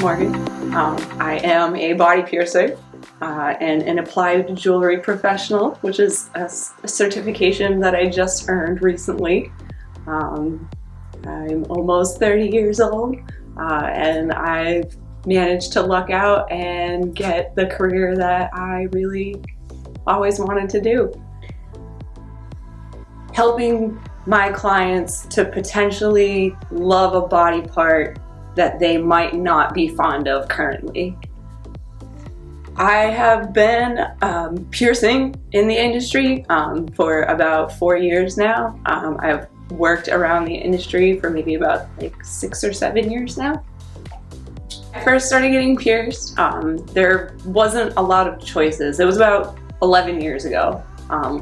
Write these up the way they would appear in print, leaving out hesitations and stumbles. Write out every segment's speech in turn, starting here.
Morgan. I am a body piercer and an applied jewelry professional, which is a certification that I just earned recently. I'm almost 30 years old and I've managed to luck out and get the career that I really always wanted to do. Helping my clients to potentially love a body part that they might not be fond of currently. I have been piercing in the industry for about 4 years now. I've worked around the industry for maybe about 6 or 7 years now. I first started getting pierced. There wasn't a lot of choices. It was about 11 years ago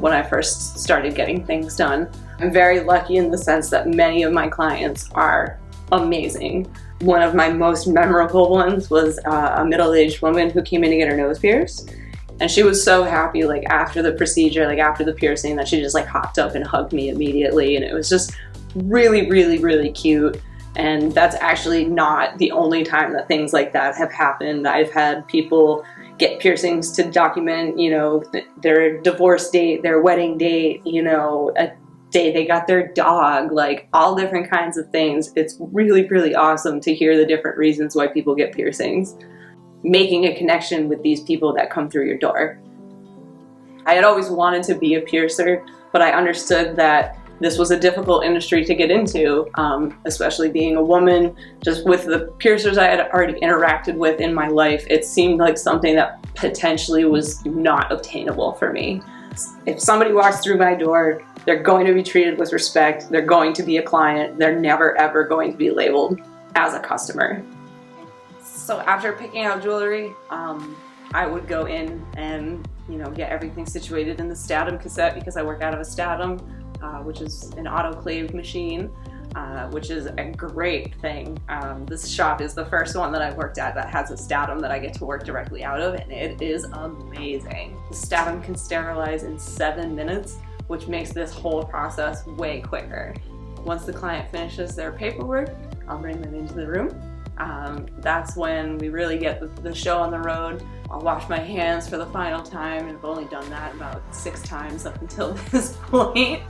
when I first started getting things done. I'm very lucky in the sense that many of my clients are amazing. One of my most memorable ones was a middle-aged woman who came in to get her nose pierced. And she was so happy, after the procedure, after the piercing, that she just hopped up and hugged me immediately. And it was just really, really, really cute. And that's actually not the only time that things like that have happened. I've had people get piercings to document, their divorce date, their wedding date, a day they got their dog, all different kinds of things. It's really, really awesome to hear the different reasons why people get piercings. Making a connection with these people that come through your door. I had always wanted to be a piercer, but I understood that this was a difficult industry to get into, especially being a woman. Just with the piercers I had already interacted with in my life, it seemed like something that potentially was not obtainable for me. If somebody walks through my door, they're going to be treated with respect, they're going to be a client, they're never ever going to be labeled as a customer. So after picking out jewelry, I would go in and get everything situated in the Statum cassette, because I work out of a Statum, which is an autoclave machine, which is a great thing. This shop is the first one that I've worked at that has a Statum that I get to work directly out of, and it is amazing. The Statum can sterilize in 7 minutes, which makes this whole process way quicker. Once the client finishes their paperwork, I'll bring them into the room. That's when we really get the show on the road. I'll wash my hands for the final time, and I've only done that about 6 times up until this point.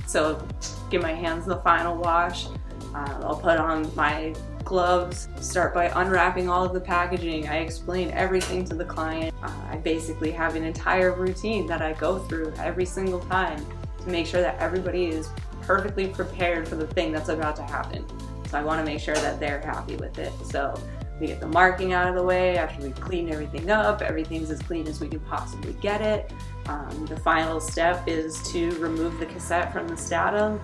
So give my hands the final wash. I'll put on my gloves, start by unwrapping all of the packaging. I explain everything to the client. I basically have an entire routine that I go through every single time to make sure that everybody is perfectly prepared for the thing that's about to happen. So I want to make sure that they're happy with it. So we get the marking out of the way after we've cleaned everything up. Everything's as clean as we can possibly get it. The final step is to remove the cassette from the Statum,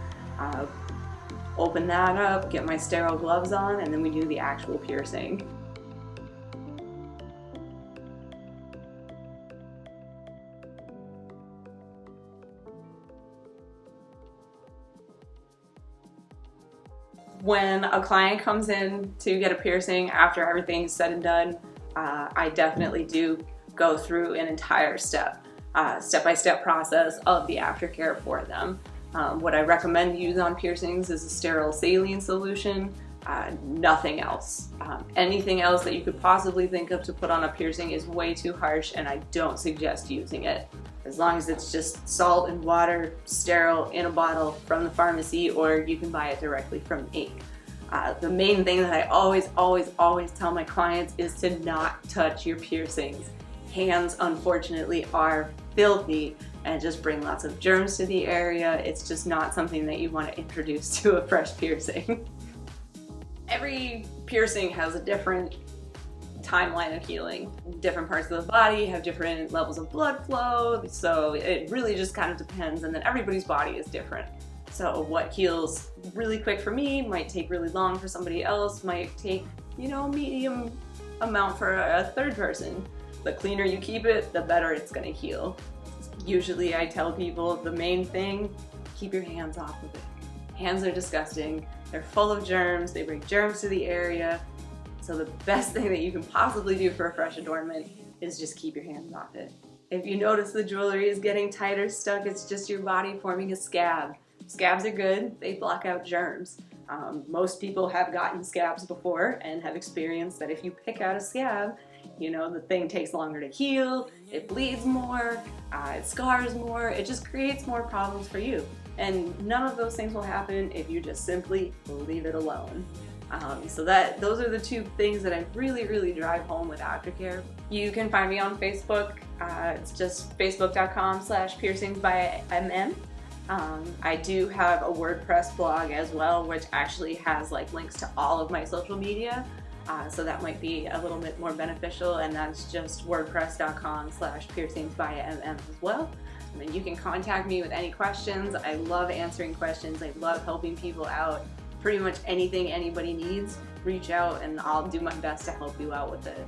open that up, get my sterile gloves on, and then we do the actual piercing. When a client comes in to get a piercing after everything's said and done, I definitely do go through an entire step-by-step process of the aftercare for them. What I recommend use on piercings is a sterile saline solution, nothing else. Anything else that you could possibly think of to put on a piercing is way too harsh, and I don't suggest using it. As long as it's just salt and water, sterile, in a bottle from the pharmacy, or you can buy it directly from me. The main thing that I always tell my clients is to not touch your piercings. Hands, unfortunately, are filthy and just bring lots of germs to the area. It's just not something that you want to introduce to a fresh piercing. Every piercing has a different timeline of healing. Different parts of the body have different levels of blood flow, so it really just kind of depends, and then everybody's body is different. So what heals really quick for me might take really long for somebody else, might take, medium amount for a third person. The cleaner you keep it, the better it's gonna heal. Usually I tell people the main thing, keep your hands off of it. Hands are disgusting, they're full of germs, they bring germs to the area. So the best thing that you can possibly do for a fresh adornment is just keep your hands off it. If you notice the jewelry is getting tight or stuck, it's just your body forming a scab. Scabs are good. They block out germs. Most people have gotten scabs before and have experienced that if you pick out a scab, you know, the thing takes longer to heal, it bleeds more, it scars more, it just creates more problems for you. And none of those things will happen if you just simply leave it alone. So those are the two things that I really drive home with aftercare. You can find me on Facebook. It's just facebook.com/piercingsbymm. I do have a WordPress blog as well, which actually has like links to all of my social media. So that might be a little bit more beneficial, and that's just wordpress.com/piercingsbymm as well. And then you can contact me with any questions. I love answering questions. I love helping people out. Pretty much anything anybody needs, reach out and I'll do my best to help you out with it.